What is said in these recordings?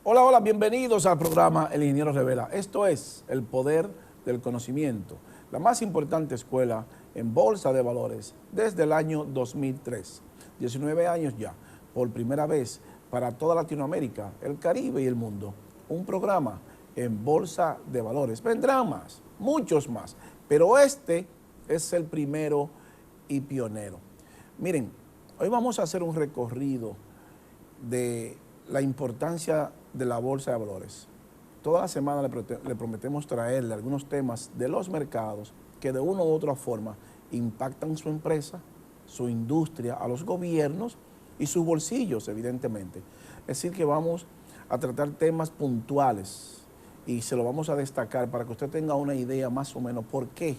Hola, hola, bienvenidos al programa El Ingeniero Revela. Esto es el poder del conocimiento, la más importante escuela en bolsa de valores desde el año 2003. 19 años ya, por primera vez para toda Latinoamérica, el Caribe y el mundo. Un programa en bolsa de valores. Vendrán más, muchos más, pero este es el primero y pionero. Miren, hoy vamos a hacer un recorrido de la importancia de la bolsa de valores. Toda la semana le prometemos traerle algunos temas de los mercados que de una u otra forma impactan su empresa, su industria, a los gobiernos y sus bolsillos, evidentemente. Es decir, que vamos a tratar temas puntuales y se lo vamos a destacar para que usted tenga una idea más o menos por qué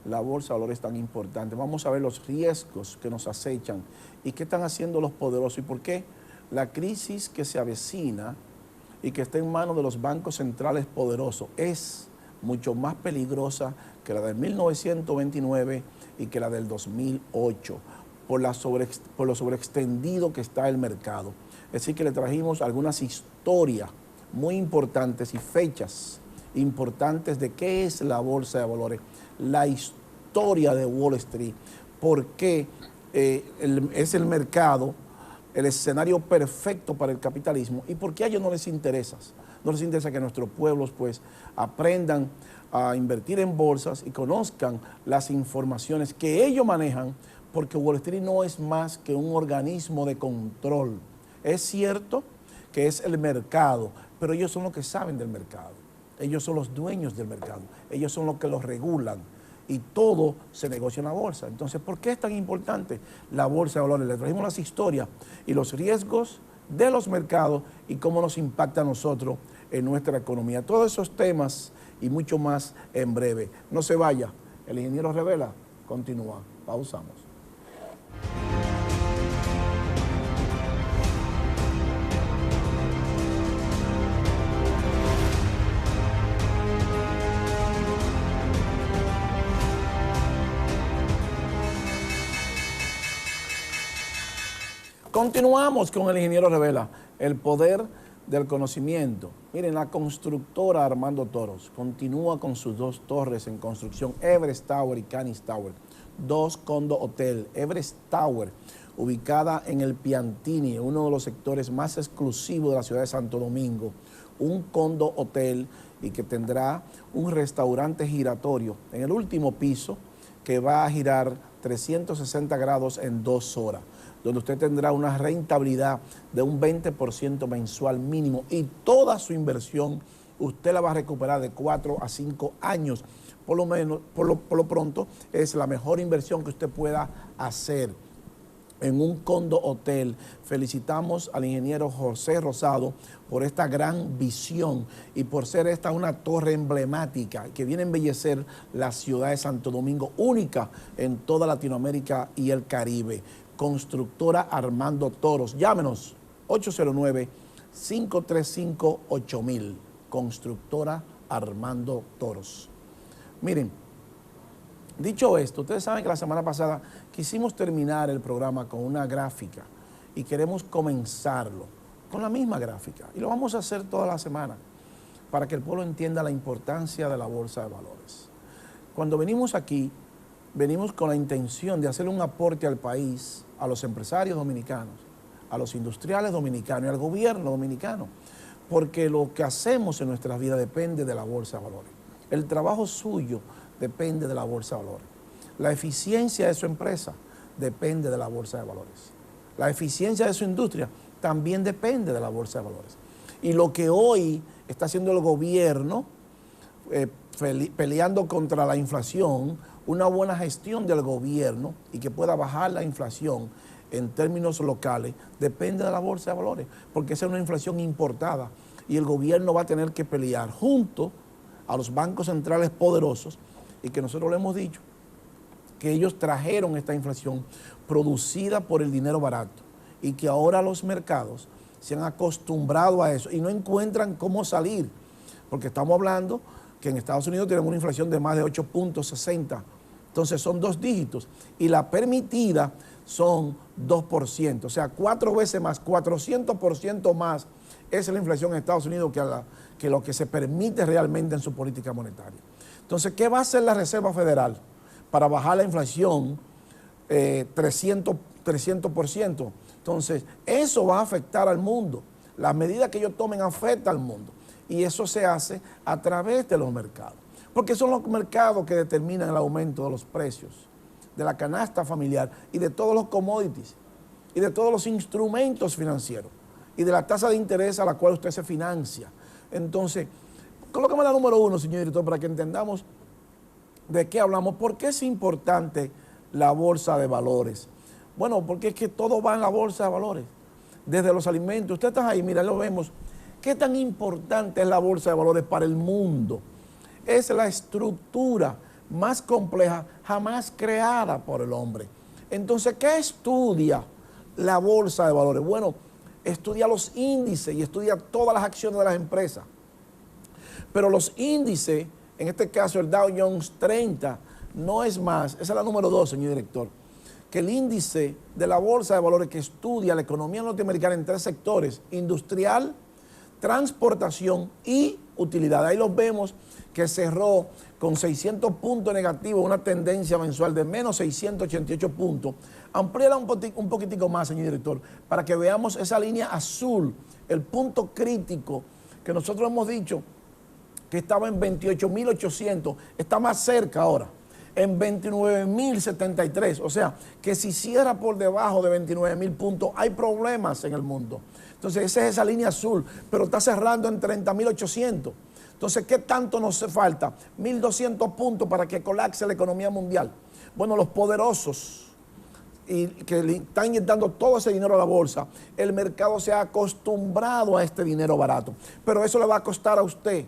la bolsa de valores es tan importante. Vamos a ver los riesgos que nos acechan y qué están haciendo los poderosos y por qué la crisis que se avecina y que está en manos de los bancos centrales poderosos es mucho más peligrosa que la del 1929 y que la del 2008, por lo sobreextendido que está el mercado. Es decir, que le trajimos algunas historias muy importantes y fechas importantes de qué es la bolsa de valores, la historia de Wall Street, por qué es el mercado el escenario perfecto para el capitalismo y por qué a ellos no les interesa. No les interesa que nuestros pueblos pues aprendan a invertir en bolsas y conozcan las informaciones que ellos manejan, porque Wall Street no es más que un organismo de control. Es cierto que es el mercado, pero ellos son los que saben del mercado. Ellos son los dueños del mercado. Ellos son los que los regulan. Y todo se negocia en la bolsa. Entonces, ¿por qué es tan importante la bolsa de valores? Le trajimos las historias y los riesgos de los mercados y cómo nos impacta a nosotros en nuestra economía. Todos esos temas y mucho más en breve. No se vaya. El Ingeniero Revela continúa. Pausamos. Continuamos con el Ingeniero Revela, el poder del conocimiento. Miren, la constructora Armando Toros continúa con sus dos torres en construcción, Everest Tower y Canis Tower, dos condo hotel. Everest Tower, ubicada en el Piantini, uno de los sectores más exclusivos de la ciudad de Santo Domingo, un condo hotel y que tendrá un restaurante giratorio en el último piso que va a girar 360 grados en 2 horas, donde usted tendrá una rentabilidad de un 20% mensual mínimo y toda su inversión usted la va a recuperar de 4 a 5 años. Por lo menos, por lo pronto, es la mejor inversión que usted pueda hacer en un condo hotel. Felicitamos al ingeniero José Rosado por esta gran visión y por ser esta una torre emblemática que viene a embellecer la ciudad de Santo Domingo, única en toda Latinoamérica y el Caribe. Constructora Armando Toros. Llámenos 809-535-8000. Constructora Armando Toros. Miren, dicho esto, ustedes saben que la semana pasada quisimos terminar el programa con una gráfica y queremos comenzarlo con la misma gráfica. Y lo vamos a hacer toda la semana para que el pueblo entienda la importancia de la bolsa de valores. Cuando venimos aquí, venimos con la intención de hacer un aporte al país, a los empresarios dominicanos, a los industriales dominicanos y al gobierno dominicano, porque lo que hacemos en nuestras vidas depende de la bolsa de valores. El trabajo suyo depende de la bolsa de valores. La eficiencia de su empresa depende de la bolsa de valores. La eficiencia de su industria también depende de la bolsa de valores. Y lo que hoy está haciendo el gobierno, peleando contra la inflación, una buena gestión del gobierno y que pueda bajar la inflación en términos locales, depende de la bolsa de valores, porque esa es una inflación importada y el gobierno va a tener que pelear junto a los bancos centrales poderosos y que nosotros le hemos dicho que ellos trajeron esta inflación producida por el dinero barato y que ahora los mercados se han acostumbrado a eso y no encuentran cómo salir, porque estamos hablando que en Estados Unidos tenemos una inflación de más de 8.60, entonces son 2 dígitos y la permitida son 2%, o sea, 4 veces más, 400% más es la inflación en Estados Unidos que lo que se permite realmente en su política monetaria. Entonces, ¿qué va a hacer la Reserva Federal para bajar la inflación 300%? Entonces, eso va a afectar al mundo. Las medidas que ellos tomen afectan al mundo. Y eso se hace a través de los mercados. Porque son los mercados que determinan el aumento de los precios, de la canasta familiar y de todos los commodities y de todos los instrumentos financieros y de la tasa de interés a la cual usted se financia. Entonces, colócame la número 1, señor director, para que entendamos de qué hablamos. ¿Por qué es importante la bolsa de valores? Bueno, porque es que todo va en la bolsa de valores. Desde los alimentos, usted está ahí, mira, lo vemos. ¿Qué tan importante es la bolsa de valores para el mundo? Es la estructura más compleja jamás creada por el hombre. Entonces, ¿qué estudia la bolsa de valores? Bueno, estudia los índices y estudia todas las acciones de las empresas. Pero los índices, en este caso el Dow Jones 30, no es más, esa es la número 2, señor director, que el índice de la bolsa de valores que estudia la economía norteamericana en 3 sectores: industrial, transportación y utilidad. Ahí los vemos que cerró con 600 puntos negativos, una tendencia mensual de menos 688 puntos. Amplíala un poquitico más, señor director, para que veamos esa línea azul, el punto crítico que nosotros hemos dicho que estaba en 28.800, está más cerca ahora, en 29.073. O sea, que si cierra por debajo de 29.000 puntos, hay problemas en el mundo. Entonces, esa es esa línea azul, pero está cerrando en 30.800. Entonces, ¿qué tanto nos hace falta? 1.200 puntos para que colapse la economía mundial. Bueno, los poderosos y que le están inyectando todo ese dinero a la bolsa, el mercado se ha acostumbrado a este dinero barato. Pero eso le va a costar a usted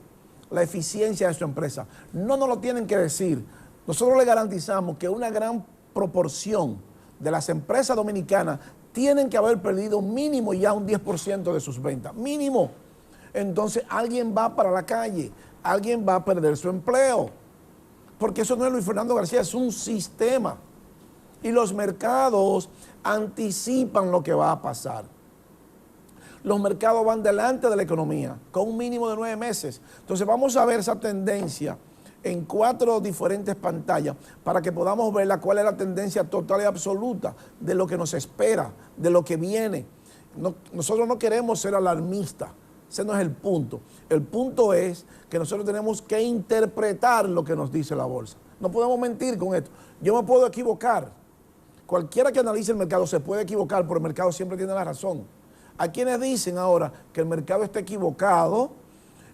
la eficiencia de su empresa. No nos lo tienen que decir. Nosotros le garantizamos que una gran proporción de las empresas dominicanas tienen que haber perdido mínimo ya un 10% de sus ventas. Mínimo. Entonces alguien va para la calle, alguien va a perder su empleo. Porque eso no es Luis Fernando García, es un sistema. Y los mercados anticipan lo que va a pasar. Los mercados van delante de la economía, con un mínimo de 9 meses. Entonces vamos a ver esa tendencia en 4 diferentes pantallas para que podamos ver cuál es la tendencia total y absoluta de lo que nos espera, de lo que viene. Nosotros no queremos ser alarmistas, ese no es el punto. El punto es que nosotros tenemos que interpretar lo que nos dice la bolsa. No podemos mentir con esto. Yo me puedo equivocar. Cualquiera que analice el mercado se puede equivocar, pero el mercado siempre tiene la razón. Hay quienes dicen ahora que el mercado está equivocado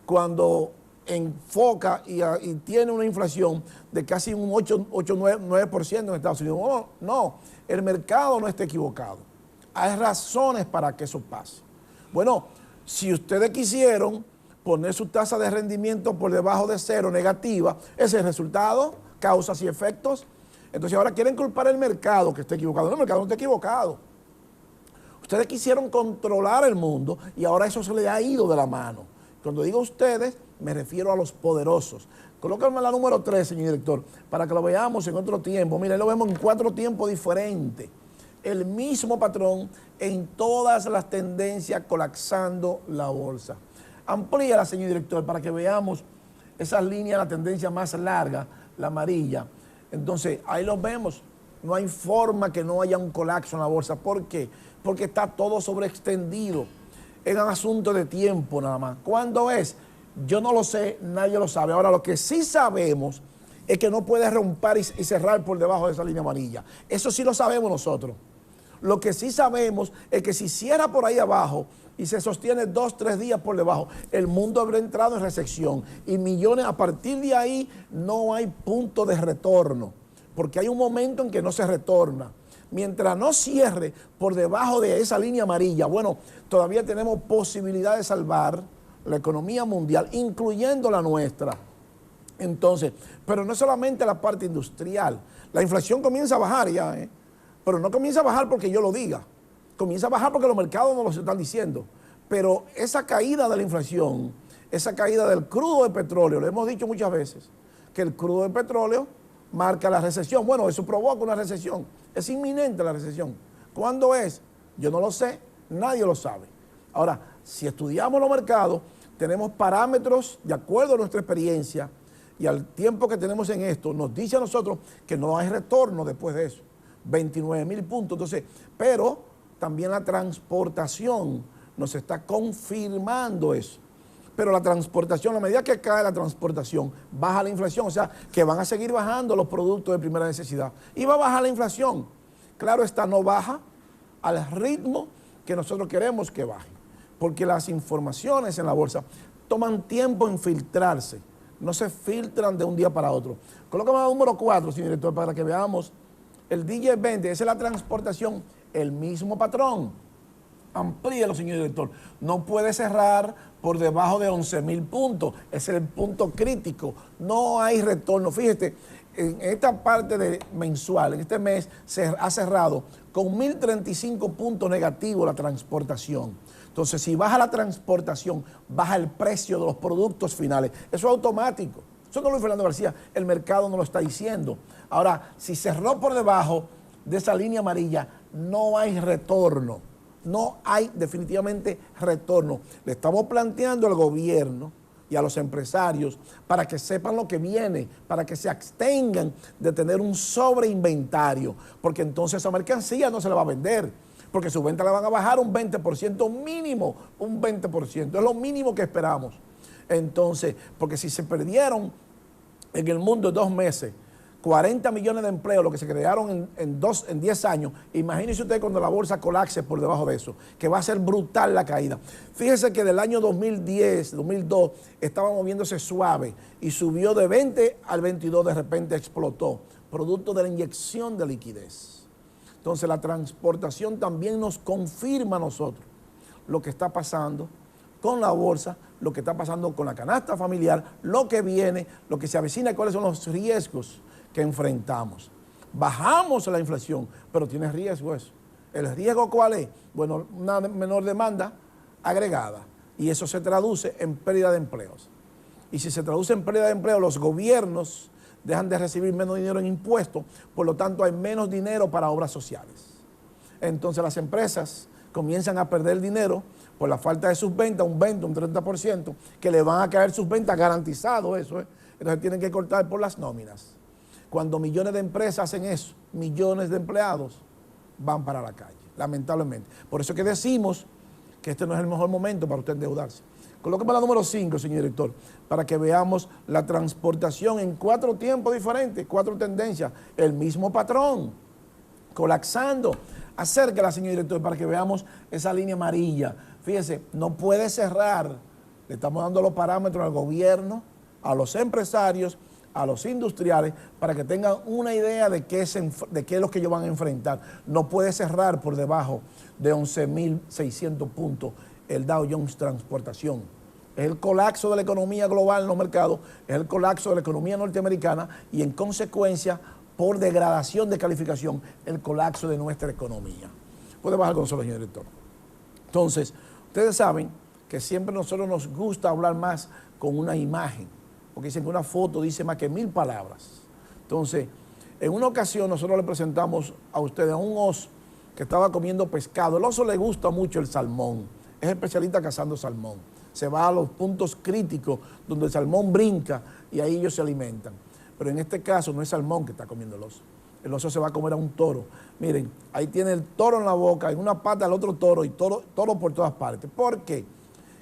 cuando enfoca y tiene una inflación de casi un 8-9% en Estados Unidos. No, el mercado no está equivocado. Hay razones para que eso pase. Bueno, si ustedes quisieron poner su tasa de rendimiento por debajo de 0 negativa, ese es el resultado, causas y efectos. Entonces ahora quieren culpar al mercado que está equivocado. No, el mercado no está equivocado. Ustedes quisieron controlar el mundo y ahora eso se les ha ido de la mano. Cuando digo ustedes, me refiero a los poderosos. Colócame la número 3, señor director, para que lo veamos en otro tiempo. Mira, lo vemos en 4 tiempos diferentes. El mismo patrón en todas las tendencias colapsando la bolsa. Amplíala, señor director, para que veamos esas líneas, la tendencia más larga, la amarilla. Entonces, ahí los vemos. No hay forma que no haya un colapso en la bolsa. ¿Por qué? Porque está todo sobreextendido. Es un asunto de tiempo nada más. ¿Cuándo es? Yo no lo sé, nadie lo sabe. Ahora, lo que sí sabemos es que no puede romper y cerrar por debajo de esa línea amarilla. Eso sí lo sabemos nosotros. Lo que sí sabemos es que si cierra por ahí abajo y se sostiene 2-3 días por debajo, el mundo habrá entrado en recesión. Y millones, a partir de ahí, no hay punto de retorno. Porque hay un momento en que no se retorna. Mientras no cierre por debajo de esa línea amarilla, bueno, todavía tenemos posibilidad de salvar la economía mundial, incluyendo la nuestra. Entonces, pero no solamente la parte industrial. La inflación comienza a bajar ya, pero no comienza a bajar porque yo lo diga. Comienza a bajar porque los mercados nos lo están diciendo. Pero esa caída de la inflación, esa caída del crudo de petróleo, lo hemos dicho muchas veces, que el crudo de petróleo marca la recesión. Bueno, eso provoca una recesión. Es inminente la recesión. ¿Cuándo es? Yo no lo sé, nadie lo sabe. Ahora, si estudiamos los mercados, tenemos parámetros de acuerdo a nuestra experiencia y al tiempo que tenemos en esto, nos dice a nosotros que no hay retorno después de eso. 29.000 puntos. Entonces, pero también la transportación nos está confirmando eso. Pero la transportación, a medida que cae la transportación, baja la inflación, o sea, que van a seguir bajando los productos de primera necesidad. Y va a bajar la inflación. Claro está, no baja al ritmo que nosotros queremos que baje. Porque las informaciones en la bolsa toman tiempo en filtrarse. No se filtran de un día para otro. Colócame el número 4, señor director, para que veamos el DJ20. Esa es la transportación, el mismo patrón. Amplíelo, señor director. No puede cerrar por debajo de 11.000 puntos. Ese es el punto crítico. No hay retorno. Fíjate, en esta parte mensual, en este mes, se ha cerrado con 1.035 puntos negativos la transportación. Entonces, si baja la transportación, baja el precio de los productos finales. Eso es automático. Eso no lo dice Fernando García, el mercado no lo está diciendo. Ahora, si cerró por debajo de esa línea amarilla, no hay retorno. No hay definitivamente retorno. Le estamos planteando al gobierno y a los empresarios para que sepan lo que viene, para que se abstengan de tener un sobreinventario, porque entonces esa mercancía no se la va a vender, porque su venta la van a bajar un 20% mínimo, un 20%, es lo mínimo que esperamos. Entonces, porque si se perdieron en el mundo en 2 meses 40 millones de empleos, lo que se crearon en 10 años, imagínense usted cuando la bolsa colapse por debajo de eso, que va a ser brutal la caída. Fíjese que del año 2010, 2002, estaba moviéndose suave y subió de 20 al 22, de repente explotó, producto de la inyección de liquidez. Entonces la transportación también nos confirma a nosotros lo que está pasando con la bolsa, lo que está pasando con la canasta familiar, lo que viene, lo que se avecina, cuáles son los riesgos que enfrentamos. Bajamos la inflación, pero tiene riesgo eso. ¿El riesgo cuál es? Bueno, una menor demanda agregada, y eso se traduce en pérdida de empleos. Y si se traduce en pérdida de empleo, los gobiernos dejan de recibir menos dinero en impuestos, por lo tanto hay menos dinero para obras sociales. Entonces las empresas comienzan a perder dinero por la falta de sus ventas, un 20, un 30%, que le van a caer sus ventas garantizado eso, Entonces tienen que cortar por las nóminas. Cuando millones de empresas hacen eso, millones de empleados van para la calle, lamentablemente. Por eso es que decimos que este no es el mejor momento para usted endeudarse. Colóqueme la número 5, señor director, para que veamos la transportación en 4 tiempos diferentes, 4 tendencias, el mismo patrón, colapsando. Acérquela, señor director, para que veamos esa línea amarilla. Fíjese, no puede cerrar. Le estamos dando los parámetros al gobierno, a los empresarios, a los industriales, para que tengan una idea de qué es lo que ellos van a enfrentar. No puede cerrar por debajo de 11.600 puntos el Dow Jones Transportación. Es el colapso de la economía global en los mercados, es el colapso de la economía norteamericana y en consecuencia, por degradación de calificación, el colapso de nuestra economía. Puede bajar con solo, señor director. Entonces, ustedes saben que siempre a nosotros nos gusta hablar más con una imagen, porque dicen que una foto dice más que 1000 palabras. Entonces, en una ocasión nosotros le presentamos a ustedes a un oso que estaba comiendo pescado. El oso le gusta mucho el salmón, es especialista cazando salmón. Se va a los puntos críticos donde el salmón brinca y ahí ellos se alimentan. Pero en este caso no es salmón que está comiendo el oso. El oso se va a comer a un toro. Miren, ahí tiene el toro en la boca, en una pata al otro toro y toro por todas partes. ¿Por qué?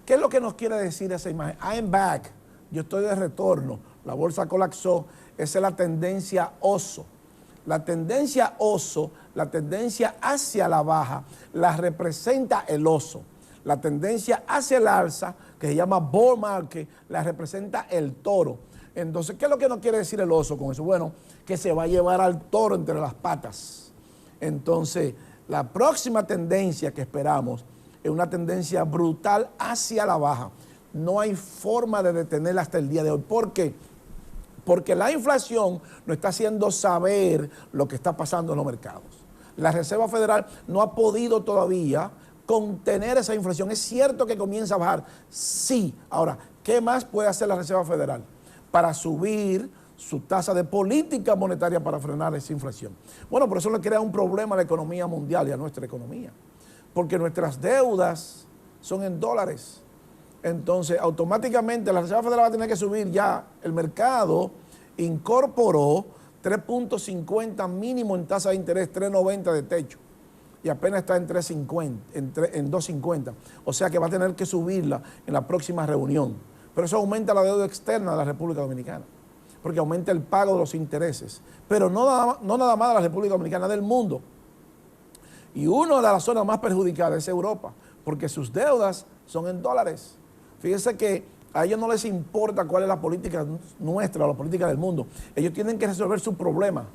¿Qué es lo que nos quiere decir esa imagen? I'm back. Yo estoy de retorno, la bolsa colapsó, esa es la tendencia oso. La tendencia oso, la tendencia hacia la baja, la representa el oso. La tendencia hacia el alza, que se llama bull market, la representa el toro. Entonces, ¿qué es lo que nos quiere decir el oso con eso? Bueno, que se va a llevar al toro entre las patas. Entonces, la próxima tendencia que esperamos es una tendencia brutal hacia la baja. No hay forma de detenerla hasta el día de hoy. ¿Por qué? Porque la inflación nos está haciendo saber lo que está pasando en los mercados. La Reserva Federal no ha podido todavía contener esa inflación. ¿Es cierto que comienza a bajar? Sí. Ahora, ¿qué más puede hacer la Reserva Federal? Para subir su tasa de política monetaria para frenar esa inflación. Bueno, por eso le crea un problema a la economía mundial y a nuestra economía, porque nuestras deudas son en dólares. Entonces, automáticamente la Reserva Federal va a tener que subir ya. El mercado incorporó 3.50 mínimo en tasa de interés, 3.90 de techo, y apenas está en 3.50, en 2.50. O sea que va a tener que subirla en la próxima reunión. Pero eso aumenta la deuda externa de la República Dominicana, porque aumenta el pago de los intereses. Pero no nada más de la República Dominicana, del mundo. Y una de las zonas más perjudicadas es Europa, porque sus deudas son en dólares. Fíjense que a ellos no les importa cuál es la política nuestra, la política del mundo. Ellos tienen que resolver su problema.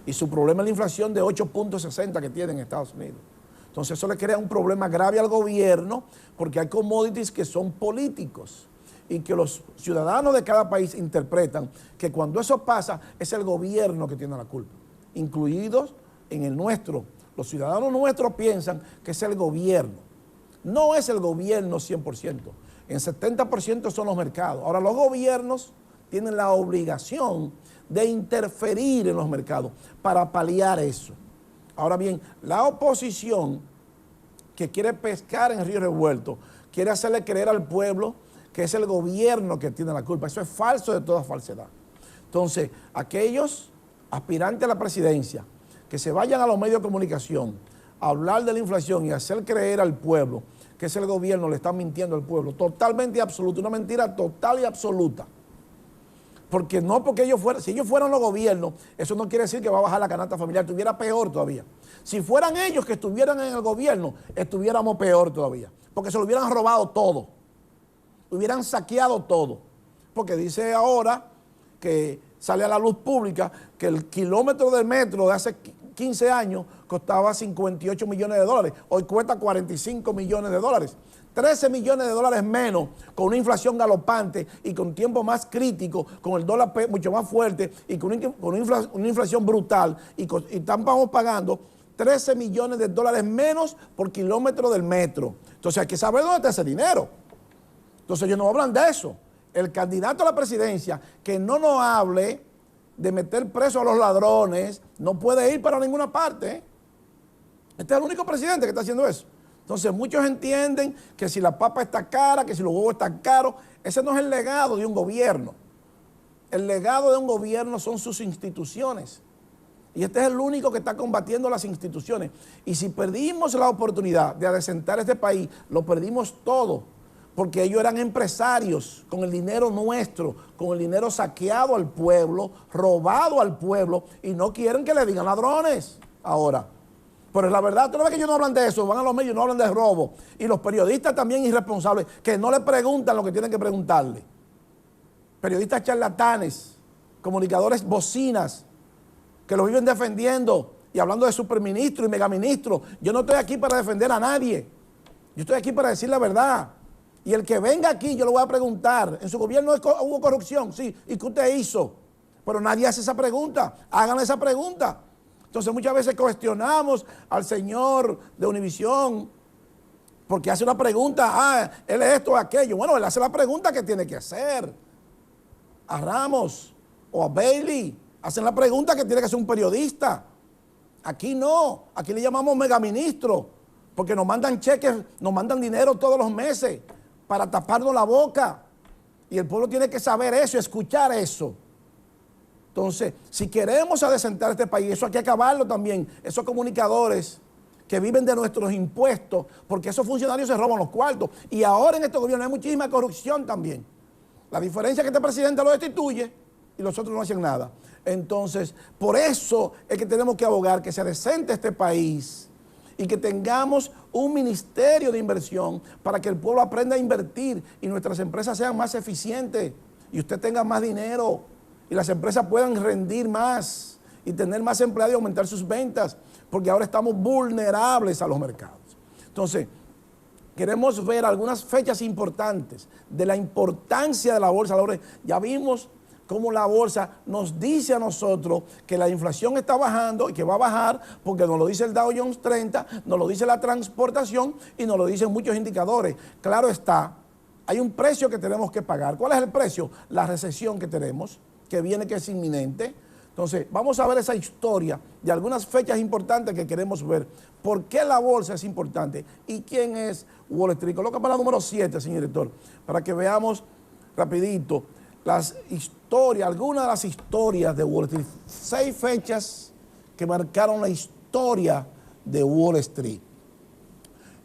Y su problema es la inflación de 8.60 que tienen en Estados Unidos. Entonces eso le crea un problema grave al gobierno, porque hay commodities que son políticos y que los ciudadanos de cada país interpretan que cuando eso pasa es el gobierno que tiene la culpa, incluidos en el nuestro. Los ciudadanos nuestros piensan que es el gobierno. No es el gobierno 100%. En 70% son los mercados. Ahora, los gobiernos tienen la obligación de interferir en los mercados para paliar eso. Ahora bien, la oposición que quiere pescar en río revuelto, quiere hacerle creer al pueblo que es el gobierno que tiene la culpa. Eso es falso de toda falsedad. Entonces, aquellos aspirantes a la presidencia que se vayan a los medios de comunicación a hablar de la inflación y hacer creer al pueblo que es el gobierno, le están mintiendo al pueblo, totalmente absoluta, una mentira total y absoluta. Porque no porque ellos fueran, si ellos fueran los gobiernos, eso no quiere decir que va a bajar la canasta familiar, estuviera peor todavía. Si fueran ellos que estuvieran en el gobierno, estuviéramos peor todavía, porque se lo hubieran robado todo, hubieran saqueado todo. Porque dice ahora que sale a la luz pública que el kilómetro del metro de hace 15 años costaba 58 millones de dólares, hoy cuesta 45 millones de dólares. 13 millones de dólares menos, con una inflación galopante y con tiempo más crítico, con el dólar mucho más fuerte y con una inflación brutal, y estamos pagando 13 millones de dólares menos por kilómetro del metro. Entonces hay que saber dónde está ese dinero. Entonces ellos no hablan de eso. El candidato a la presidencia que no nos hable de meter preso a los ladrones no puede ir para ninguna parte. Este es el único presidente que está haciendo eso. Entonces muchos entienden que si la papa está cara, que si los huevos están caros, ese no es el legado de un gobierno. El legado de un gobierno son sus instituciones. Y este es el único que está combatiendo las instituciones. Y si perdimos la oportunidad de adecentar este país, lo perdimos todo. Porque ellos eran empresarios con el dinero nuestro, con el dinero saqueado al pueblo, robado al pueblo, y no quieren que le digan ladrones ahora. Pero la verdad, tú no ves que ellos no hablan de eso, van a los medios y no hablan de robo. Y los periodistas también irresponsables, que no le preguntan lo que tienen que preguntarle. Periodistas charlatanes, comunicadores bocinas, que lo viven defendiendo y hablando de superministro y megaministro. Yo no estoy aquí para defender a nadie. Yo estoy aquí para decir la verdad. Y el que venga aquí, yo le voy a preguntar, ¿en su gobierno hubo corrupción? Sí. ¿Y qué usted hizo? Pero nadie hace esa pregunta. Hagan esa pregunta. Entonces muchas veces cuestionamos al señor de Univisión porque hace una pregunta, él es esto o aquello. Bueno, él hace la pregunta que tiene que hacer. A Ramos o a Bailey hacen la pregunta que tiene que hacer un periodista. Aquí no, aquí le llamamos megaministro porque nos mandan cheques, nos mandan dinero todos los meses para taparnos la boca. Y el pueblo tiene que saber eso, escuchar eso. Entonces, si queremos adecentar este país, eso hay que acabarlo también. Esos comunicadores que viven de nuestros impuestos, porque esos funcionarios se roban los cuartos. Y ahora en este gobierno hay muchísima corrupción también. La diferencia es que este presidente lo destituye y los otros no hacen nada. Entonces, por eso es que tenemos que abogar que se adecente este país y que tengamos un ministerio de inversión para que el pueblo aprenda a invertir y nuestras empresas sean más eficientes y usted tenga más dinero y las empresas puedan rendir más y tener más empleados y aumentar sus ventas, porque ahora estamos vulnerables a los mercados. Entonces, queremos ver algunas fechas importantes de la importancia de la bolsa de valores. Ya vimos cómo la bolsa nos dice a nosotros que la inflación está bajando y que va a bajar porque nos lo dice el Dow Jones 30, nos lo dice la transportación y nos lo dicen muchos indicadores. Claro está, hay un precio que tenemos que pagar. ¿Cuál es el precio? La recesión que tenemos. que viene, que es inminente. Entonces, vamos a ver esa historia de algunas fechas importantes que queremos ver. ¿Por qué la bolsa es importante? ¿Y quién es Wall Street? Coloca para la número 7, señor director, para que veamos rapidito las historias, algunas de las historias de Wall Street. 6 fechas que marcaron la historia de Wall Street.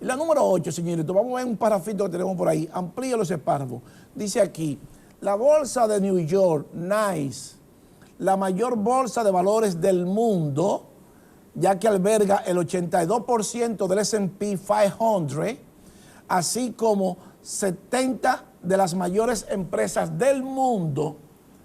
Y la número 8, señor director, vamos a ver un parrafito que tenemos por ahí. Amplíe los párrafos. Dice aquí, la bolsa de New York, NYSE, la mayor bolsa de valores del mundo, ya que alberga el 82% del S&P 500, así como 70 de las mayores empresas del mundo.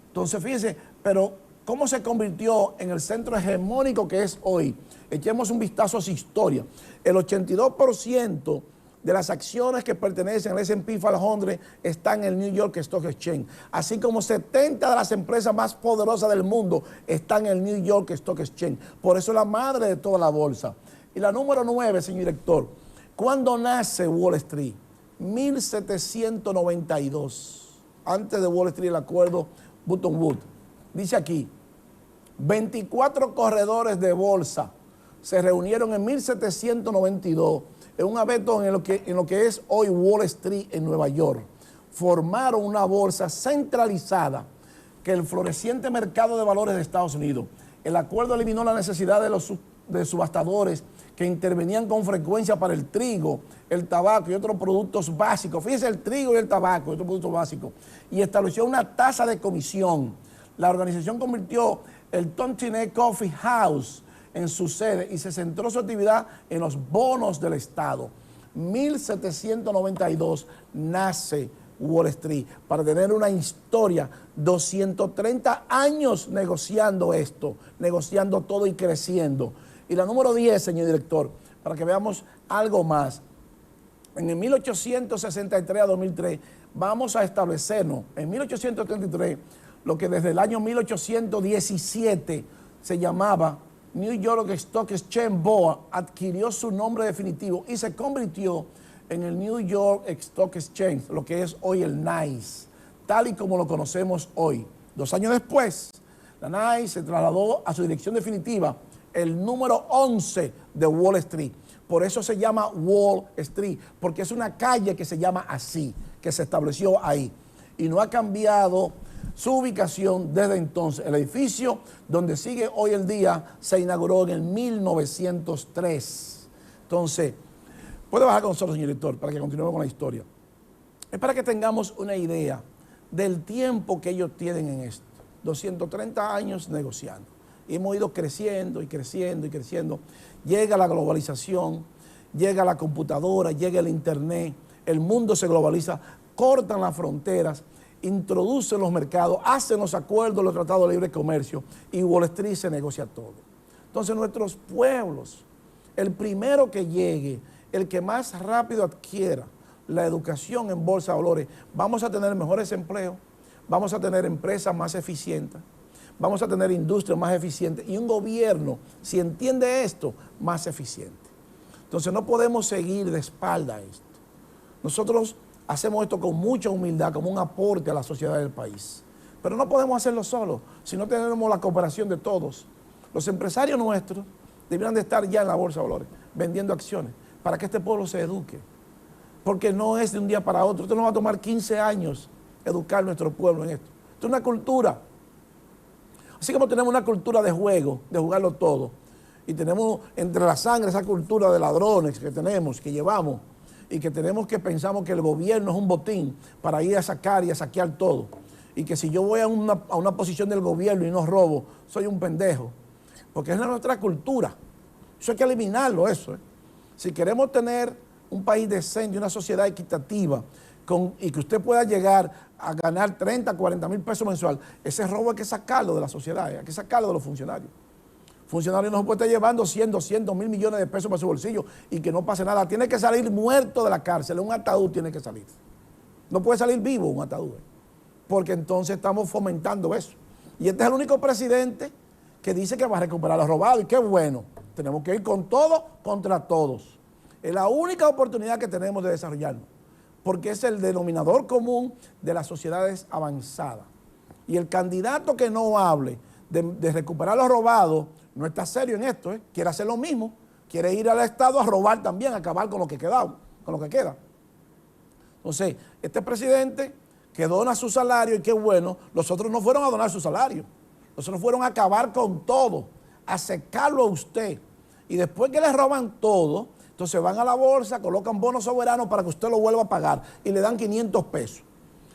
Entonces, fíjense, pero ¿cómo se convirtió en el centro hegemónico que es hoy? Echemos un vistazo a su historia. El 82% de las acciones que pertenecen al S&P 500 están en el New York Stock Exchange, así como 70 de las empresas más poderosas del mundo están en el New York Stock Exchange. Por eso es la madre de toda la bolsa. Y la número 9, señor director, ¿cuándo nace Wall Street? 1792, antes de Wall Street, el acuerdo Bretton Woods. Dice aquí, 24 corredores de bolsa se reunieron en 1792 en un evento en lo que es hoy Wall Street en Nueva York. Formaron una bolsa centralizada que el floreciente mercado de valores de Estados Unidos. El acuerdo eliminó la necesidad de subastadores que intervenían con frecuencia para el trigo, el tabaco y otros productos básicos. Fíjense, el trigo y el tabaco y otros productos básicos. Y estableció una tasa de comisión. La organización convirtió el Tontine Coffee House en su sede y se centró su actividad en los bonos del Estado. 1792 nace Wall Street para tener una historia, 230 años negociando esto, negociando todo y creciendo. Y la número 10, señor director, para que veamos algo más. En el 1863 a 2003 vamos a establecernos, en 1833, lo que desde el año 1817 se llamaba New York Stock Exchange Board, adquirió su nombre definitivo y se convirtió en el New York Stock Exchange, lo que es hoy el NYSE, tal y como lo conocemos hoy. 2 años después, la NYSE se trasladó a su dirección definitiva, el número 11 de Wall Street. Por eso se llama Wall Street, porque es una calle que se llama así, que se estableció ahí. Y no ha cambiado su ubicación desde entonces. El edificio donde sigue hoy el día se inauguró en el 1903. Entonces, puede bajar con nosotros, señor director, para que continuemos con la historia. Es para que tengamos una idea del tiempo que ellos tienen en esto. 230 años negociando. Y hemos ido creciendo y creciendo y creciendo. Llega la globalización, llega la computadora, llega el internet, el mundo se globaliza, cortan las fronteras, introducen los mercados, hacen los acuerdos, los tratados de libre comercio y Wall Street se negocia todo. Entonces nuestros pueblos, el primero que llegue, el que más rápido adquiera la educación en bolsa de valores, vamos a tener mejores empleos, vamos a tener empresas más eficientes, vamos a tener industrias más eficientes y un gobierno, si entiende esto, más eficiente. Entonces no podemos seguir de espalda a esto. Nosotros hacemos esto con mucha humildad, como un aporte a la sociedad del país. Pero no podemos hacerlo solos, si no tenemos la cooperación de todos. Los empresarios nuestros deberían de estar ya en la bolsa de valores, vendiendo acciones, para que este pueblo se eduque. Porque no es de un día para otro. Esto nos va a tomar 15 años educar a nuestro pueblo en esto. Esto es una cultura. Así como tenemos una cultura de juego, de jugarlo todo, y tenemos entre la sangre esa cultura de ladrones que tenemos, que llevamos, y que pensamos que el gobierno es un botín para ir a sacar y a saquear todo. Y que si yo voy a una posición del gobierno y no robo, soy un pendejo. Porque es nuestra cultura. Eso hay que eliminarlo, eso. Si queremos tener un país decente, una sociedad equitativa, y que usted pueda llegar a ganar 30, 40 mil pesos mensual, ese robo hay que sacarlo de la sociedad, hay que sacarlo de los funcionarios. Funcionarios no se puede estar llevando 100, 200 mil millones de pesos para su bolsillo y que no pase nada. Tiene que salir muerto de la cárcel, un ataúd tiene que salir. No puede salir vivo un ataúd, porque entonces estamos fomentando eso. Y este es el único presidente que dice que va a recuperar lo robado, y qué bueno. Tenemos que ir con todo contra todos. Es la única oportunidad que tenemos de desarrollarnos, porque es el denominador común de las sociedades avanzadas. Y el candidato que no hable de recuperar lo robado no está serio en esto, ¿eh? Quiere hacer lo mismo, quiere ir al Estado a robar también, a acabar con lo que queda, con lo que queda. Entonces, este presidente que dona su salario, y qué bueno, los otros no fueron a donar su salario, los otros fueron a acabar con todo, a secarlo a usted. Y después que le roban todo, entonces van a la bolsa, colocan bonos soberanos para que usted lo vuelva a pagar y le dan 500 pesos.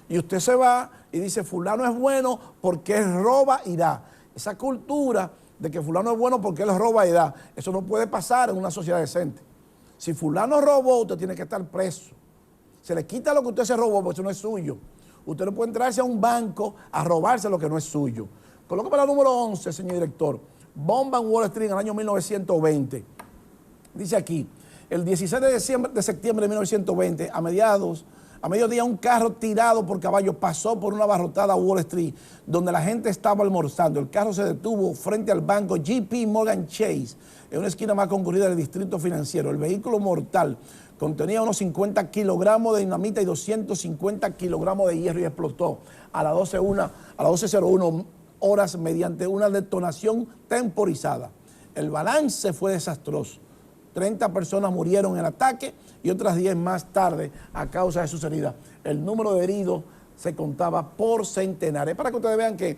Y usted se va y dice, fulano es bueno porque él roba y da. Esa cultura de que fulano es bueno porque él roba y da, eso no puede pasar en una sociedad decente. Si fulano robó, usted tiene que estar preso. Se le quita lo que usted se robó porque eso no es suyo. Usted no puede entrarse a un banco a robarse lo que no es suyo. Colócame la número 11, señor director. Bomba en Wall Street en el año 1920. Dice aquí, el 16 de septiembre de 1920, a mediodía, un carro tirado por caballos pasó por una abarrotada Wall Street, donde la gente estaba almorzando. El carro se detuvo frente al banco JP Morgan Chase, en una esquina más concurrida del distrito financiero. El vehículo mortal contenía unos 50 kilogramos de dinamita y 250 kilogramos de hierro y explotó a las 12:01 horas mediante una detonación temporizada. El balance fue desastroso. 30 personas murieron en el ataque y otras 10 más tarde a causa de sus heridas. El número de heridos se contaba por centenares. Para que ustedes vean que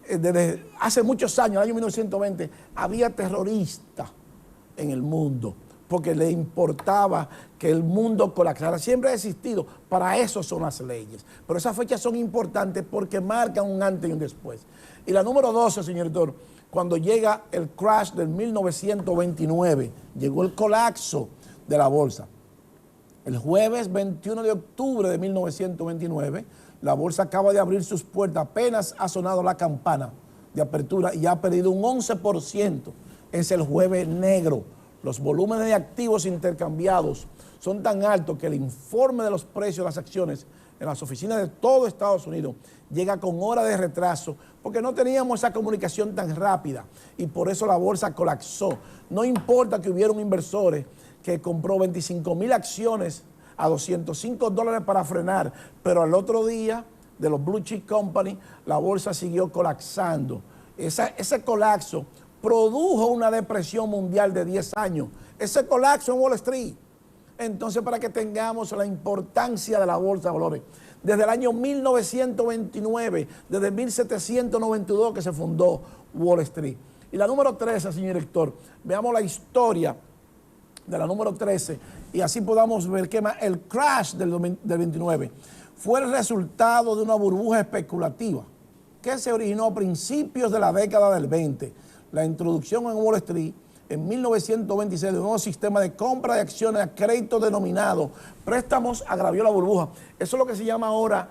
desde hace muchos años, el año 1920, había terroristas en el mundo, porque le importaba que el mundo colapsara. Siempre ha existido, para eso son las leyes. Pero esas fechas son importantes porque marcan un antes y un después. Y la número 12, señor doctor, cuando llega el crash del 1929, llegó el colapso de la bolsa. El jueves 21 de octubre de 1929, la bolsa acaba de abrir sus puertas, apenas ha sonado la campana de apertura y ha perdido un 11%. Es el jueves negro. Los volúmenes de activos intercambiados son tan altos que el informe de los precios de las acciones en las oficinas de todo Estados Unidos llega con horas de retraso porque no teníamos esa comunicación tan rápida y por eso la bolsa colapsó. No importa que hubieron inversores que compró 25,000 acciones a $205 para frenar, pero al otro día de los Blue Chip Company la bolsa siguió colapsando. Ese colapso produjo una depresión mundial de 10 años. Ese colapso en Wall Street. Entonces, para que tengamos la importancia de la bolsa de valores, desde el año 1929, desde 1792 que se fundó Wall Street. Y la número 13, señor director, veamos la historia de la número 13 y así podamos ver que el crash del 29 fue el resultado de una burbuja especulativa que se originó a principios de la década del 20. La introducción en Wall Street en 1926 de un nuevo sistema de compra de acciones a crédito denominado préstamos agravió la burbuja. Eso es lo que se llama ahora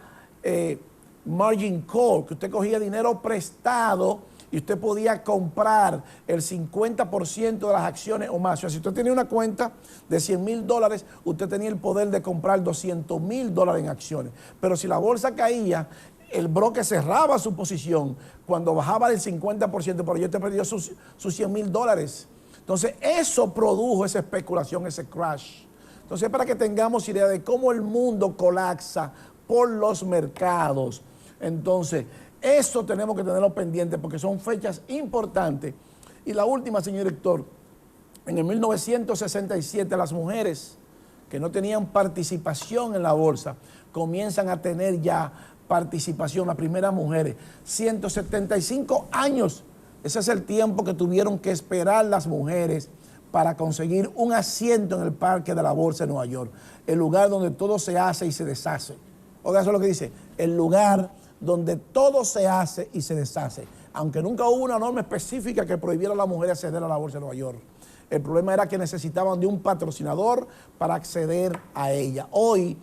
margin call, que usted cogía dinero prestado y usted podía comprar el 50% de las acciones o más. O sea, si usted tenía una cuenta de $100,000, usted tenía el poder de comprar $200,000 en acciones. Pero si la bolsa caía, el broker cerraba su posición cuando bajaba del 50%, pero yo te perdió sus $100,000. Entonces, eso produjo esa especulación, ese crash. Entonces, para que tengamos idea de cómo el mundo colapsa por los mercados. Entonces, eso tenemos que tenerlo pendiente porque son fechas importantes. Y la última, señor director, en el 1967 las mujeres que no tenían participación en la bolsa comienzan a tener ya participación, las primeras mujeres. 175 años, ese es el tiempo que tuvieron que esperar las mujeres para conseguir un asiento en el parque de la bolsa de Nueva York, el lugar donde todo se hace y se deshace. Oiga, eso es lo que dice, el lugar donde todo se hace y se deshace, aunque nunca hubo una norma específica que prohibiera a la mujer acceder a la bolsa de Nueva York. El problema era que necesitaban de un patrocinador para acceder a ella. Hoy,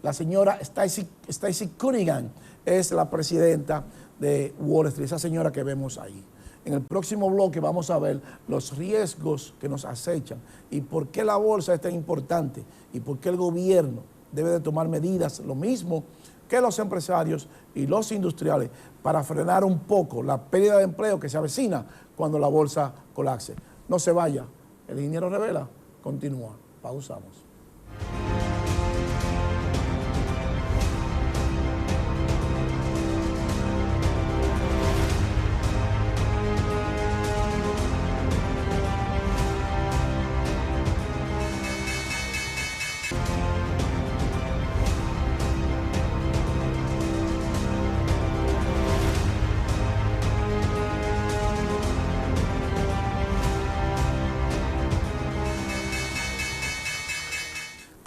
la señora Stacey Cunningham es la presidenta de Wall Street, esa señora que vemos ahí. En el próximo bloque vamos a ver los riesgos que nos acechan y por qué la bolsa es tan importante y por qué el gobierno debe de tomar medidas, lo mismo que los empresarios y los industriales, para frenar un poco la pérdida de empleo que se avecina cuando la bolsa colapse. No se vaya, el ingeniero Revela continúa. Pausamos.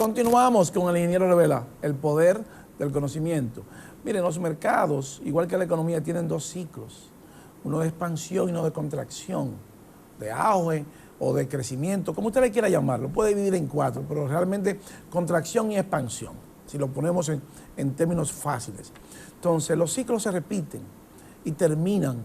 Continuamos con el ingeniero Rivera, el poder del conocimiento. Miren, los mercados, igual que la economía, tienen dos ciclos. Uno de expansión y uno de contracción, de auge o de crecimiento, como usted le quiera llamarlo. Puede dividir en cuatro, pero realmente contracción y expansión, si lo ponemos en términos fáciles. Entonces, los ciclos se repiten y terminan.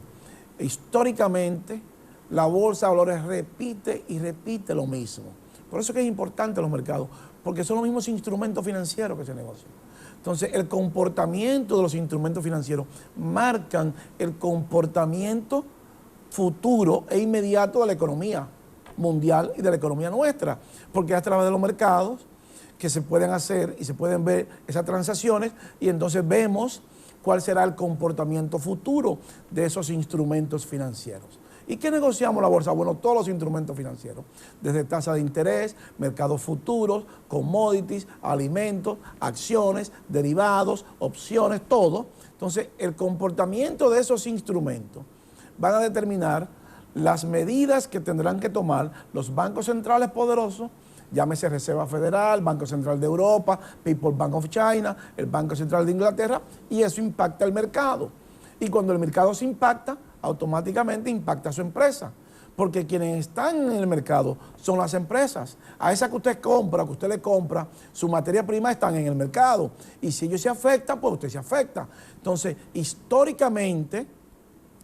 Históricamente, la bolsa de valores repite y repite lo mismo. Por eso es que es importante los mercados, porque son los mismos instrumentos financieros que se negocian. Entonces, el comportamiento de los instrumentos financieros marcan el comportamiento futuro e inmediato de la economía mundial y de la economía nuestra, porque es a través de los mercados que se pueden hacer y se pueden ver esas transacciones y entonces vemos cuál será el comportamiento futuro de esos instrumentos financieros. ¿Y qué negociamos la bolsa? Bueno, todos los instrumentos financieros, desde tasa de interés, mercados futuros, commodities, alimentos, acciones, derivados, opciones, todo. Entonces, el comportamiento de esos instrumentos van a determinar las medidas que tendrán que tomar los bancos centrales poderosos, llámese Reserva Federal, Banco Central de Europa, People's Bank of China, el Banco Central de Inglaterra, y eso impacta el mercado. Y cuando el mercado se impacta, automáticamente impacta a su empresa, porque quienes están en el mercado son las empresas. A esa que usted compra, que usted le compra, su materia prima están en el mercado, y si ellos se afectan, pues usted se afecta. Entonces, históricamente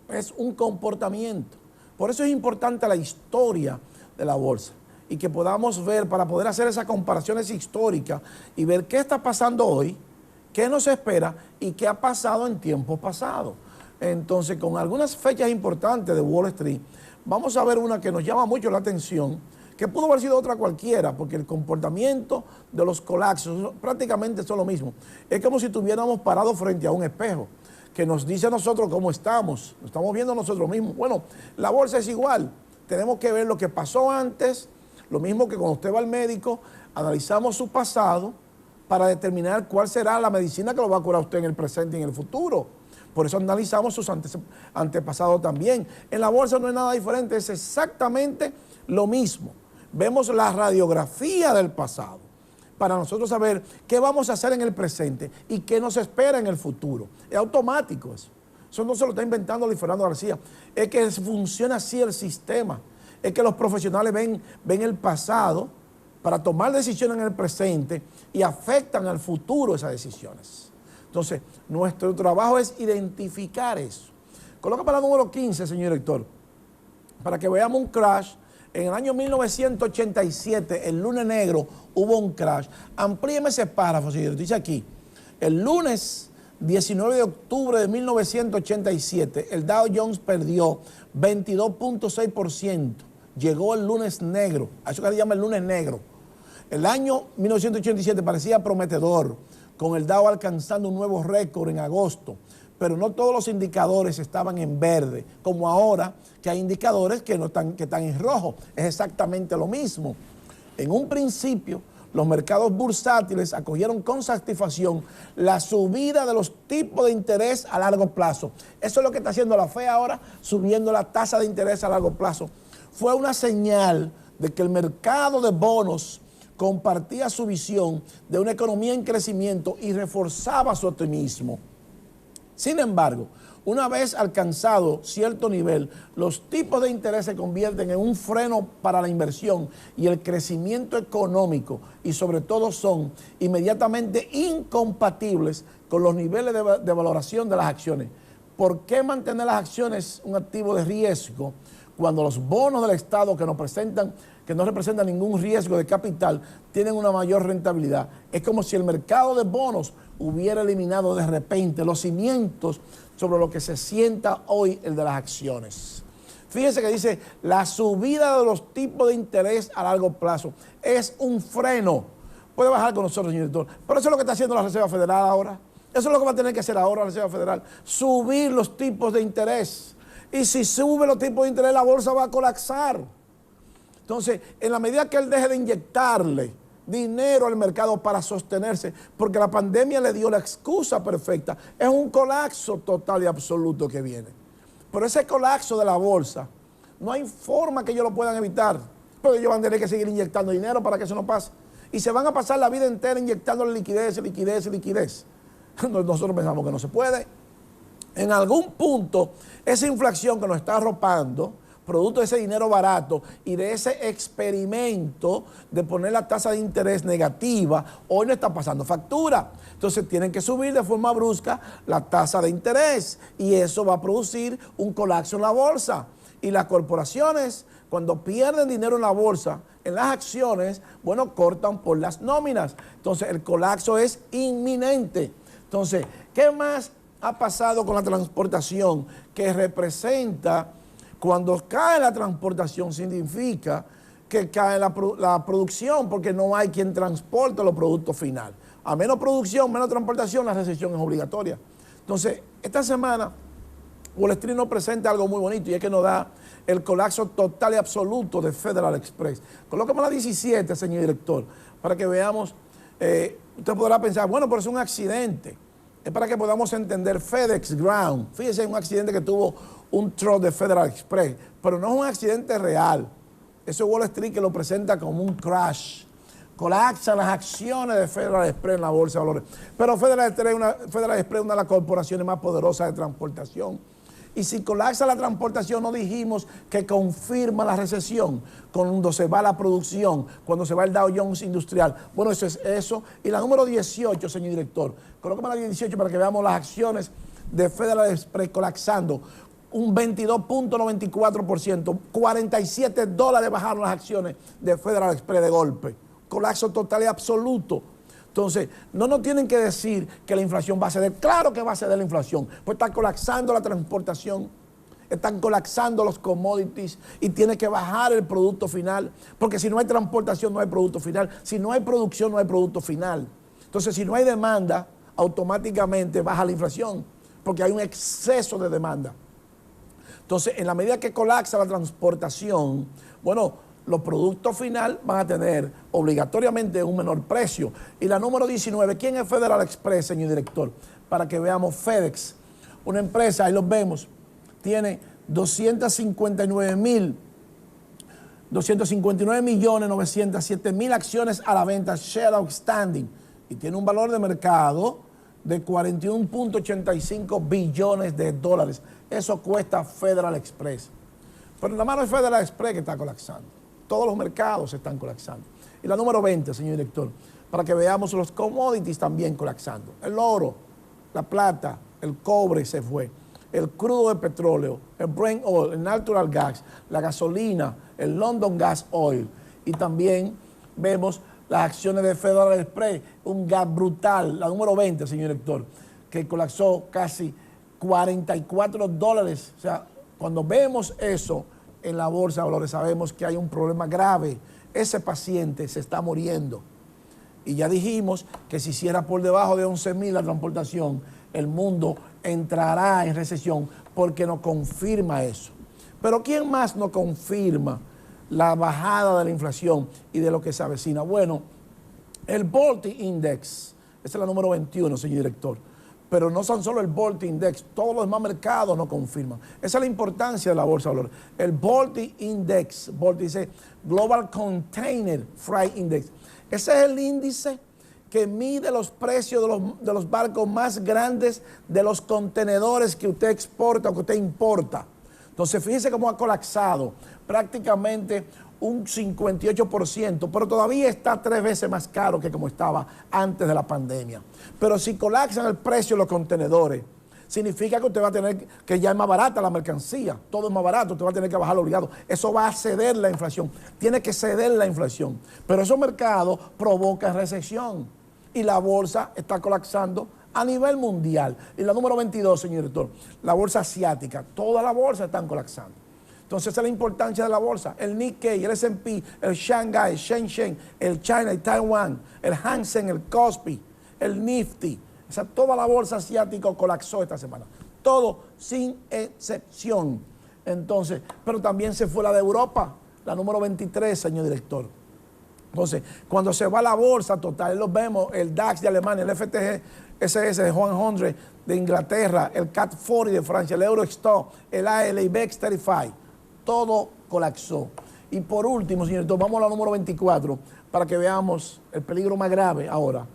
es un comportamiento. Por eso es importante la historia de la bolsa y que podamos ver, para poder hacer esas comparaciones históricas y ver qué está pasando hoy, qué nos espera y qué ha pasado en tiempos pasados. Entonces, con algunas fechas importantes de Wall Street, vamos a ver una que nos llama mucho la atención, que pudo haber sido otra cualquiera, porque el comportamiento de los colapsos prácticamente son lo mismo. Es como si estuviéramos parados frente a un espejo, que nos dice a nosotros cómo estamos, nos estamos viendo nosotros mismos. Bueno, la bolsa es igual, tenemos que ver lo que pasó antes, lo mismo que cuando usted va al médico, analizamos su pasado para determinar cuál será la medicina que lo va a curar a usted en el presente y en el futuro. Por eso analizamos sus antepasados también. En la bolsa no es nada diferente, es exactamente lo mismo. Vemos la radiografía del pasado para nosotros saber qué vamos a hacer en el presente y qué nos espera en el futuro. Es automático eso. Eso no se lo está inventando Luis Fernando García. Es que funciona así el sistema. Es que los profesionales ven el pasado para tomar decisiones en el presente y afectan al futuro esas decisiones. Entonces, nuestro trabajo es identificar eso. Coloca para el número 15, señor director, para que veamos un crash. En el año 1987, el lunes negro, hubo un crash. Amplíeme ese párrafo, señor director. Dice aquí, el lunes 19 de octubre de 1987, el Dow Jones perdió 22.6%. Llegó el lunes negro, a eso que se llama el lunes negro. El año 1987 parecía prometedor, con el Dow alcanzando un nuevo récord en agosto, pero no todos los indicadores estaban en verde, como ahora que hay indicadores que están en rojo. Es exactamente lo mismo. En un principio, los mercados bursátiles acogieron con satisfacción la subida de los tipos de interés a largo plazo. Eso es lo que está haciendo la FED ahora, subiendo la tasa de interés a largo plazo. Fue una señal de que el mercado de bonos compartía su visión de una economía en crecimiento y reforzaba su optimismo. Sin embargo, una vez alcanzado cierto nivel, los tipos de interés se convierten en un freno para la inversión y el crecimiento económico, y sobre todo son inmediatamente incompatibles con los niveles de valoración de las acciones. ¿Por qué mantener las acciones un activo de riesgo cuando los bonos del Estado que no representan ningún riesgo de capital tienen una mayor rentabilidad? Es como si el mercado de bonos hubiera eliminado de repente los cimientos sobre lo que se sienta hoy el de las acciones. Fíjense que dice, la subida de los tipos de interés a largo plazo es un freno. Puede bajar con nosotros, señor director, pero eso es lo que está haciendo la Reserva Federal ahora. Eso es lo que va a tener que hacer ahora la Reserva Federal, subir los tipos de interés. Y si sube los tipos de interés, la bolsa va a colapsar. Entonces, en la medida que él deje de inyectarle dinero al mercado para sostenerse, porque la pandemia le dio la excusa perfecta, es un colapso total y absoluto que viene. Pero ese colapso de la bolsa, no hay forma que ellos lo puedan evitar, pero ellos van a tener que seguir inyectando dinero para que eso no pase. Y se van a pasar la vida entera inyectándole liquidez, liquidez, liquidez. Nosotros pensamos que no se puede. En algún punto, esa inflación que nos está arropando, producto de ese dinero barato y de ese experimento de poner la tasa de interés negativa, hoy no está pasando factura. Entonces tienen que subir de forma brusca la tasa de interés y eso va a producir un colapso en la bolsa. Y las corporaciones, cuando pierden dinero en la bolsa, en las acciones, bueno, cortan por las nóminas. Entonces el colapso es inminente. Entonces, ¿qué más ha pasado con la transportación? Que representa, cuando cae la transportación, significa que cae la producción, porque no hay quien transporte los productos finales. A menos producción, menos transportación, la recesión es obligatoria. Entonces, esta semana, Wall Street nos presenta algo muy bonito y es que nos da el colapso total y absoluto de Federal Express. Colócame la 17, señor director, para que veamos. Usted podrá pensar, bueno, pero es un accidente. Es para que podamos entender FedEx Ground. Fíjese, es un accidente que tuvo un truck de Federal Express, pero no es un accidente real. Eso es Wall Street que lo presenta como un crash. Colapsan las acciones de Federal Express en la bolsa de valores. Pero Federal Express es una de las corporaciones más poderosas de transportación. Y si colapsa la transportación, no dijimos que confirma la recesión cuando se va la producción, cuando se va el Dow Jones Industrial. Bueno, eso es eso. Y la número 18, señor director, colócame la 18 para que veamos las acciones de Federal Express colapsando. Un 22.94%, $47 bajaron las acciones de Federal Express de golpe. Colapso total y absoluto. Entonces, no nos tienen que decir que la inflación va a ceder. Claro que va a ceder la inflación, pues está colapsando la transportación, están colapsando los commodities y tiene que bajar el producto final, porque si no hay transportación no hay producto final, si no hay producción no hay producto final. Entonces, si no hay demanda, automáticamente baja la inflación, porque hay un exceso de demanda. Entonces, en la medida que colapsa la transportación, bueno, los productos final van a tener obligatoriamente un menor precio. Y la número 19, ¿quién es Federal Express, señor director? Para que veamos FedEx, una empresa, ahí los vemos, tiene 259.907.000 acciones a la venta, share outstanding, y tiene un valor de mercado de 41.85 billones de dólares. Eso cuesta Federal Express. Pero en la mano de Federal Express que está colapsando. Todos los mercados se están colapsando. Y la número 20, señor director, para que veamos los commodities también colapsando. El oro, la plata, el cobre se fue, el crudo de petróleo, el Brent Oil, el natural gas, la gasolina, el London Gas Oil. Y también vemos las acciones de Federal Express, un gap brutal, la número 20, señor director, que colapsó casi $44. O sea, cuando vemos eso en la bolsa de valores, sabemos que hay un problema grave. Ese paciente se está muriendo. Y ya dijimos que si hiciera por debajo de 11.000 la transportación, el mundo entrará en recesión porque nos confirma eso. Pero ¿quién más nos confirma la bajada de la inflación y de lo que se avecina? Bueno, el Baltic Index, esa es la número 21, señor director. Pero no son solo el Baltic Index, todos los demás mercados nos confirman. Esa es la importancia de la bolsa de valores. El Baltic Index, Baltic dice Global Container Freight Index. Ese es el índice que mide los precios de los barcos más grandes, de los contenedores que usted exporta o que usted importa. Entonces, fíjese cómo ha colapsado prácticamente un 58%, pero todavía está 3 veces más caro que como estaba antes de la pandemia. Pero si colapsan el precio de los contenedores, significa que usted va a tener que ya es más barata la mercancía, todo es más barato, usted va a tener que bajarlo obligado. Eso va a ceder la inflación, tiene que ceder la inflación. Pero esos mercados provocan recesión y la bolsa está colapsando a nivel mundial. Y la número 22, señor director, la bolsa asiática, todas las bolsas están colapsando. Entonces, esa es la importancia de la bolsa. El Nikkei, el S&P, el Shanghai, el Shenzhen, el China y Taiwán, el Hang-Seng, el Kospi, el Nifty. O sea, toda la bolsa asiática colapsó esta semana. Todo sin excepción. Entonces, pero también se fue la de Europa, la número 23, señor director. Entonces, cuando se va la bolsa total, los vemos, el DAX de Alemania, el FTSE de 100 de Inglaterra, el CAC 40 de Francia, el Eurostoxx, el AL, IBEX 35. Todo colapsó. Y por último, señor director, vamos a la número 24 para que veamos el peligro más grave ahora.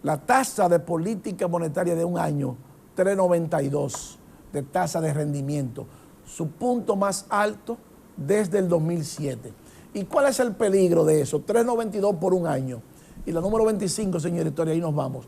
La tasa de política monetaria de un año, 3.92 de tasa de rendimiento, su punto más alto desde el 2007. ¿Y cuál es el peligro de eso? 3.92 por un año. Y la número 25, señor director, y ahí nos vamos.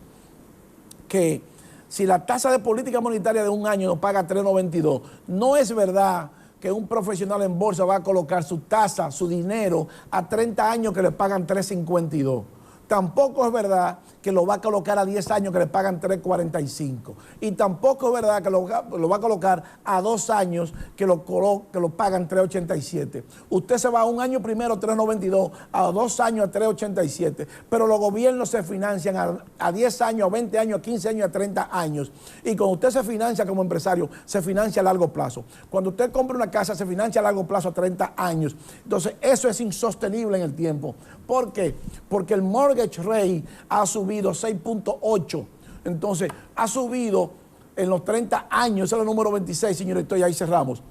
Que si la tasa de política monetaria de un año nos paga 3.92, no es verdad que un profesional en bolsa va a colocar su tasa, su dinero, a 30 años que le pagan 3.52. Tampoco es verdad que lo va a colocar a 10 años que le pagan 3.45. Y tampoco es verdad que lo va a colocar a 2 años que lo pagan 3.87. Usted se va a un año primero 3.92, a 2 años a 3.87. Pero los gobiernos se financian a 10 años, a 20 años, a 15 años, a 30 años. Y cuando usted se financia como empresario, se financia a largo plazo. Cuando usted compra una casa, se financia a largo plazo a 30 años. Entonces, eso es insostenible en el tiempo. ¿Por qué? Porque el mortgage rate ha subido 6.8. Entonces, ha subido en los 30 años, ese es el número 26, señor director, y ahí cerramos.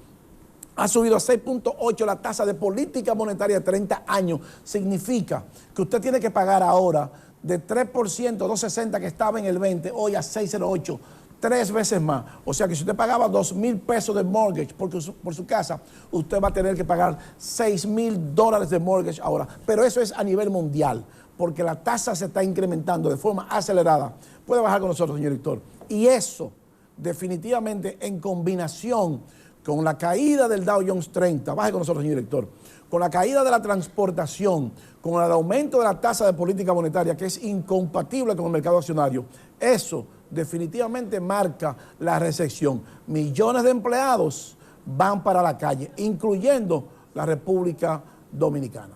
Ha subido a 6.8 la tasa de política monetaria de 30 años. Significa que usted tiene que pagar ahora de 3%, 2.60 que estaba en el 20, hoy a 6.08. 3 veces más. O sea que si usted pagaba 2.000 pesos de mortgage por su casa, usted va a tener que pagar $6.000 de mortgage ahora. Pero eso es a nivel mundial, porque la tasa se está incrementando de forma acelerada. Puede bajar con nosotros, señor director. Y eso, definitivamente, en combinación con la caída del Dow Jones 30, baje con nosotros, señor director, con la caída de la transportación, con el aumento de la tasa de política monetaria, que es incompatible con el mercado accionario, eso definitivamente marca la recesión. Millones de empleados van para la calle, incluyendo la República Dominicana.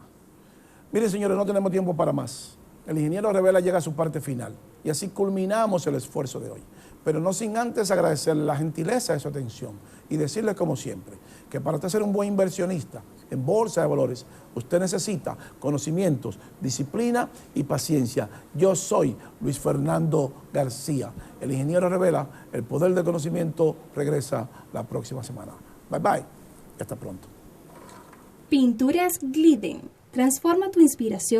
Miren, señores, no tenemos tiempo para más. El ingeniero Revela llega a su parte final y así culminamos el esfuerzo de hoy. Pero no sin antes agradecerle la gentileza de su atención y decirles, como siempre, que para usted ser un buen inversionista en bolsa de valores, usted necesita conocimientos, disciplina y paciencia. Yo soy Luis Fernando García. El ingeniero Revela, el poder del conocimiento regresa la próxima semana. Bye bye. Hasta pronto. Pinturas Glidden. Transforma tu inspiración